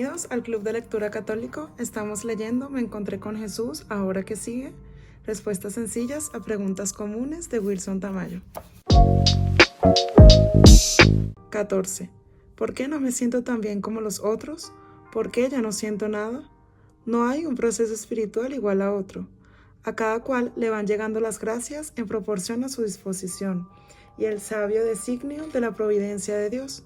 Bienvenidos al Club de Lectura Católico. Estamos leyendo Me encontré con Jesús, ahora que sigue. Respuestas sencillas a preguntas comunes de Wilson Tamayo. 14. ¿Por qué no me siento tan bien como los otros? ¿Por qué ya no siento nada? No hay un proceso espiritual igual a otro. A cada cual le van llegando las gracias en proporción a su disposición y el sabio designio de la providencia de Dios.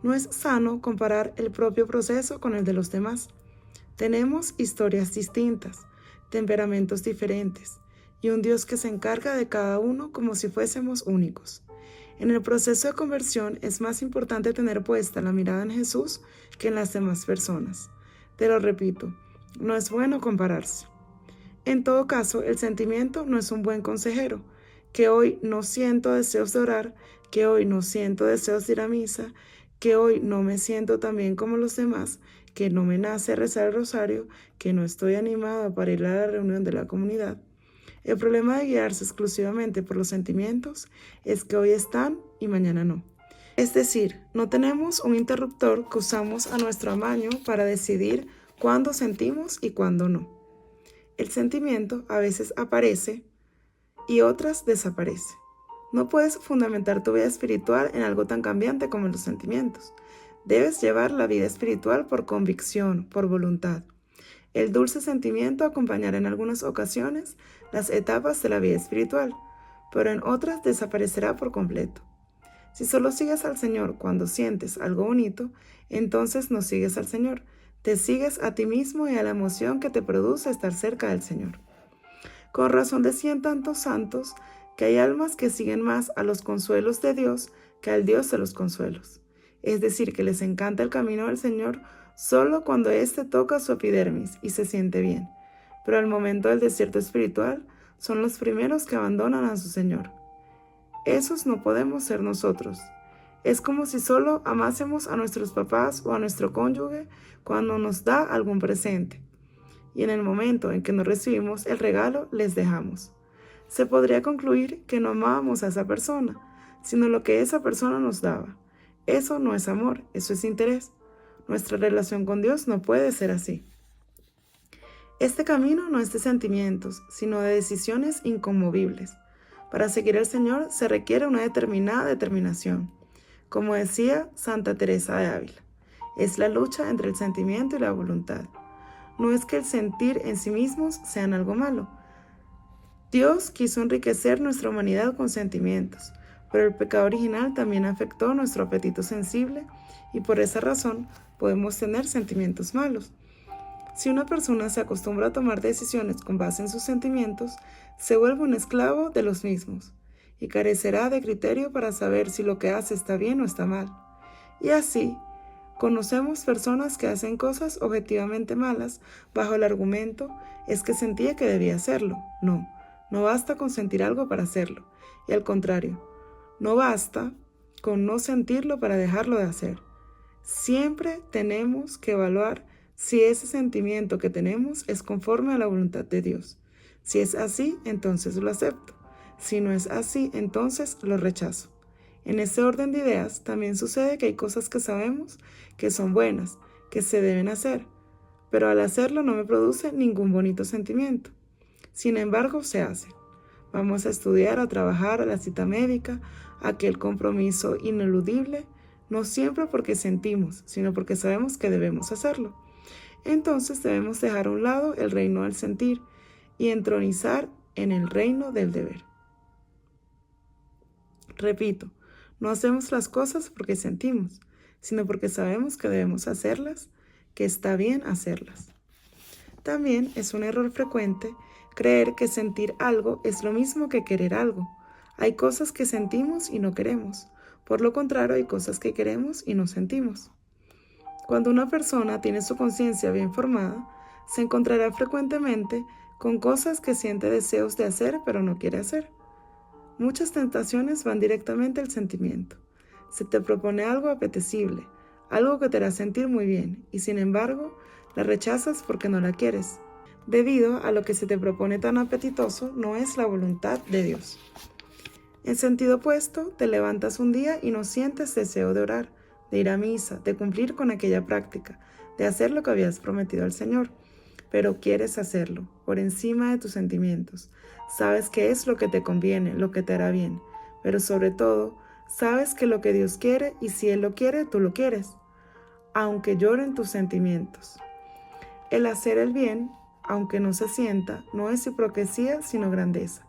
No es sano comparar el propio proceso con el de los demás. Tenemos historias distintas, temperamentos diferentes, y un Dios que se encarga de cada uno como si fuésemos únicos. En el proceso de conversión es más importante tener puesta la mirada en Jesús que en las demás personas. Te lo repito, no es bueno compararse. En todo caso, el sentimiento no es un buen consejero. Que hoy no siento deseos de orar, que hoy no siento deseos de ir a misa, que hoy no me siento tan bien como los demás, que no me nace rezar el rosario, que no estoy animado para ir a la reunión de la comunidad. El problema de guiarse exclusivamente por los sentimientos es que hoy están y mañana no. Es decir, no tenemos un interruptor que usamos a nuestro amaño para decidir cuándo sentimos y cuándo no. El sentimiento a veces aparece y otras desaparece. No puedes fundamentar tu vida espiritual en algo tan cambiante como los sentimientos. Debes llevar la vida espiritual por convicción, por voluntad. El dulce sentimiento acompañará en algunas ocasiones las etapas de la vida espiritual, pero en otras desaparecerá por completo. Si solo sigues al Señor cuando sientes algo bonito, entonces no sigues al Señor. Te sigues a ti mismo y a la emoción que te produce estar cerca del Señor. Con razón decían tantos santos que hay almas que siguen más a los consuelos de Dios que al Dios de los consuelos. Es decir, que les encanta el camino del Señor solo cuando éste toca su epidermis y se siente bien. Pero al momento del desierto espiritual son los primeros que abandonan a su Señor. Esos no podemos ser nosotros. Es como si solo amásemos a nuestros papás o a nuestro cónyuge cuando nos da algún presente. Y en el momento en que no recibimos el regalo, les dejamos. Se podría concluir que no amábamos a esa persona, sino lo que esa persona nos daba. Eso no es amor, eso es interés. Nuestra relación con Dios no puede ser así. Este camino no es de sentimientos, sino de decisiones inconmovibles. Para seguir al Señor se requiere una determinada determinación. Como decía Santa Teresa de Ávila, es la lucha entre el sentimiento y la voluntad. No es que el sentir en sí mismos sean algo malo. Dios quiso enriquecer nuestra humanidad con sentimientos, pero el pecado original también afectó nuestro apetito sensible y por esa razón podemos tener sentimientos malos. Si una persona se acostumbra a tomar decisiones con base en sus sentimientos, se vuelve un esclavo de los mismos y carecerá de criterio para saber si lo que hace está bien o está mal. Y así, conocemos personas que hacen cosas objetivamente malas bajo el argumento es que sentía que debía hacerlo. No basta con sentir algo para hacerlo. Y al contrario, no basta con no sentirlo para dejarlo de hacer. Siempre tenemos que evaluar si ese sentimiento que tenemos es conforme a la voluntad de Dios. Si es así, entonces lo acepto. Si no es así, entonces lo rechazo. En ese orden de ideas también sucede que hay cosas que sabemos que son buenas, que se deben hacer, pero al hacerlo no me produce ningún bonito sentimiento. Sin embargo, se hace. Vamos a estudiar, a trabajar, a la cita médica, a aquel compromiso ineludible, no siempre porque sentimos, sino porque sabemos que debemos hacerlo. Entonces debemos dejar a un lado el reino del sentir y entronizar en el reino del deber. Repito, no hacemos las cosas porque sentimos, sino porque sabemos que debemos hacerlas, que está bien hacerlas. También es un error frecuente creer que sentir algo es lo mismo que querer algo. Hay cosas que sentimos y no queremos. Por lo contrario, hay cosas que queremos y no sentimos. Cuando una persona tiene su conciencia bien formada, se encontrará frecuentemente con cosas que siente deseos de hacer pero no quiere hacer. Muchas tentaciones van directamente al sentimiento. Se te propone algo apetecible, algo que te hará sentir muy bien, y sin embargo, la rechazas porque no la quieres. Debido a lo que se te propone tan apetitoso, no es la voluntad de Dios. En sentido opuesto, te levantas un día y no sientes deseo de orar, de ir a misa, de cumplir con aquella práctica, de hacer lo que habías prometido al Señor, pero quieres hacerlo por encima de tus sentimientos. Sabes que es lo que te conviene, lo que te hará bien, pero sobre todo, sabes que lo que Dios quiere y si Él lo quiere, tú lo quieres, aunque lloren tus sentimientos. El hacer el bien, aunque no se sienta, no es hipocresía, sino grandeza.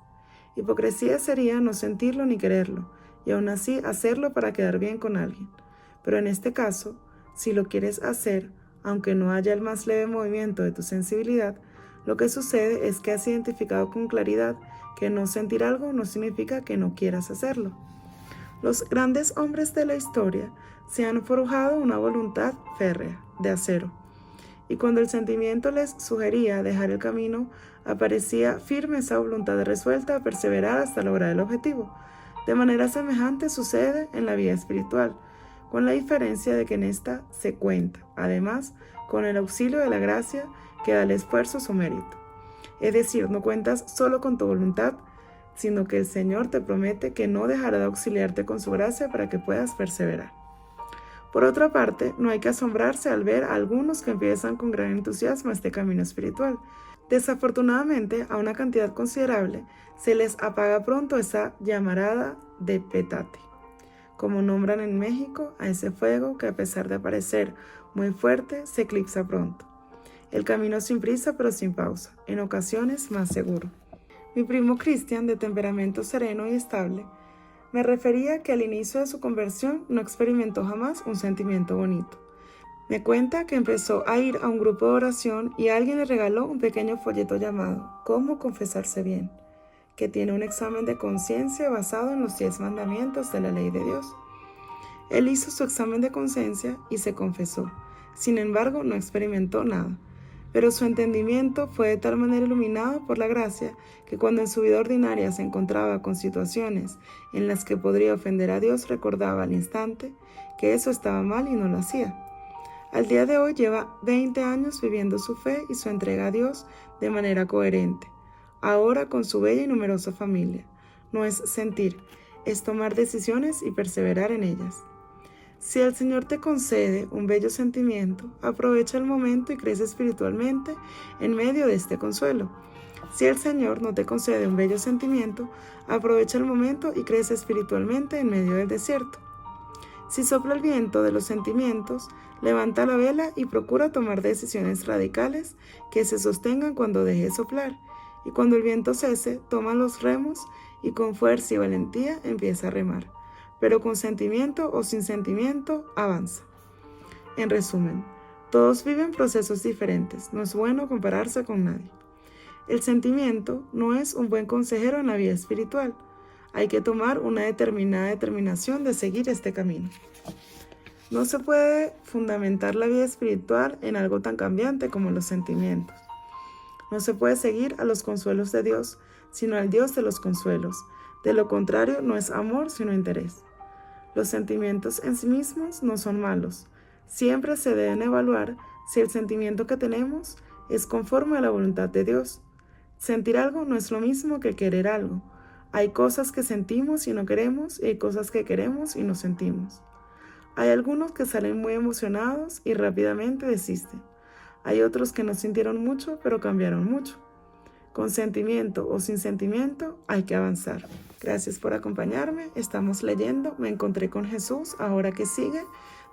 Hipocresía sería no sentirlo ni quererlo, y aún así hacerlo para quedar bien con alguien. Pero en este caso, si lo quieres hacer, aunque no haya el más leve movimiento de tu sensibilidad, lo que sucede es que has identificado con claridad que no sentir algo no significa que no quieras hacerlo. Los grandes hombres de la historia se han forjado una voluntad férrea, de acero, y cuando el sentimiento les sugería dejar el camino, aparecía firme esa voluntad resuelta a perseverar hasta lograr el objetivo. De manera semejante sucede en la vida espiritual, con la diferencia de que en esta se cuenta, además, con el auxilio de la gracia que da el esfuerzo su mérito. Es decir, no cuentas solo con tu voluntad, sino que el Señor te promete que no dejará de auxiliarte con su gracia para que puedas perseverar. Por otra parte, no hay que asombrarse al ver a algunos que empiezan con gran entusiasmo este camino espiritual. Desafortunadamente, a una cantidad considerable se les apaga pronto esa llamarada de petate, como nombran en México a ese fuego que a pesar de aparecer muy fuerte, se eclipsa pronto. El camino sin prisa pero sin pausa, en ocasiones más seguro. Mi primo Cristian, de temperamento sereno y estable, me refería que al inicio de su conversión no experimentó jamás un sentimiento bonito. Me cuenta que empezó a ir a un grupo de oración y alguien le regaló un pequeño folleto llamado «Cómo confesarse bien», que tiene un examen de conciencia basado en los 10 mandamientos de la ley de Dios. Él hizo su examen de conciencia y se confesó. Sin embargo, no experimentó nada. Pero su entendimiento fue de tal manera iluminado por la gracia que cuando en su vida ordinaria se encontraba con situaciones en las que podría ofender a Dios, recordaba al instante que eso estaba mal y no lo hacía. Al día de hoy lleva 20 años viviendo su fe y su entrega a Dios de manera coherente, ahora con su bella y numerosa familia. No es sentir, es tomar decisiones y perseverar en ellas. Si el Señor te concede un bello sentimiento, aprovecha el momento y crece espiritualmente en medio de este consuelo. Si el Señor no te concede un bello sentimiento, aprovecha el momento y crece espiritualmente en medio del desierto. Si sopla el viento de los sentimientos, levanta la vela y procura tomar decisiones radicales que se sostengan cuando deje de soplar. Y cuando el viento cese, toma los remos y con fuerza y valentía empieza a remar. Pero con sentimiento o sin sentimiento, avanza. En resumen, todos viven procesos diferentes, no es bueno compararse con nadie. El sentimiento no es un buen consejero en la vida espiritual. Hay que tomar una determinada determinación de seguir este camino. No se puede fundamentar la vida espiritual en algo tan cambiante como los sentimientos. No se puede seguir a los consuelos de Dios, sino al Dios de los consuelos. De lo contrario, no es amor, sino interés. Los sentimientos en sí mismos no son malos. Siempre se deben evaluar si el sentimiento que tenemos es conforme a la voluntad de Dios. Sentir algo no es lo mismo que querer algo. Hay cosas que sentimos y no queremos, y hay cosas que queremos y no sentimos. Hay algunos que salen muy emocionados y rápidamente desisten. Hay otros que no sintieron mucho, pero cambiaron mucho. Con sentimiento o sin sentimiento, hay que avanzar. Gracias por acompañarme. Estamos leyendo Me encontré con Jesús, ahora que sigue.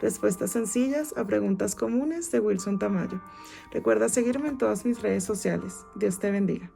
Respuestas sencillas a preguntas comunes de Wilson Tamayo. Recuerda seguirme en todas mis redes sociales. Dios te bendiga.